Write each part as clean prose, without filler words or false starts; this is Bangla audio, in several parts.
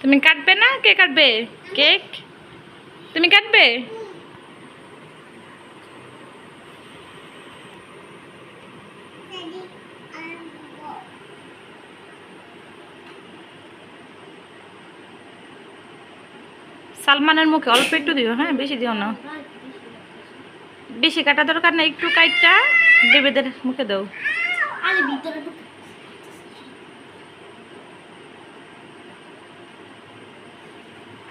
তুমি কাটবে না? কে কাটবে কেক? তুমি কাটবে? সালমানের মুখে অল্প একটু দিও, হ্যাঁ, বেশি দিও না। বেশি কাটা দরকার না, একটু কাটটা বেবেদের মুখে দাও।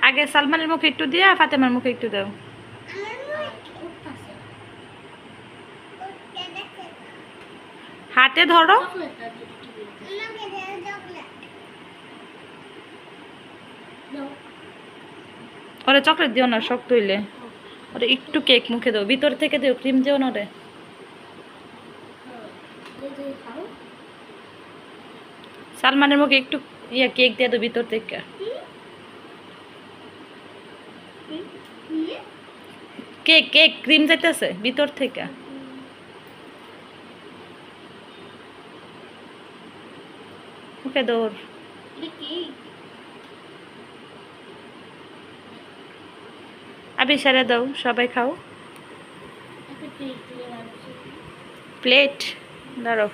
আগে সালমানের মুখে একটু দিয়া ফাতেমার মুখে একটু দাও। হাতে ধরো। ওরে চকলেট দিও না, শক্ত হইলে। ওরে একটু কেক মুখে দাও, ভিতর থেকে দিও, ক্রিম দিও না রে। সালমানের মুখে একটু কেক দিয়ে দাও ভিতর থেকে। কেক কেক ক্রিম যাইতেছে ভিতর থেকে। মুখে দৌড়। আবি সারা দাও, সবাই খাও। প্লেট দাঁড়াও।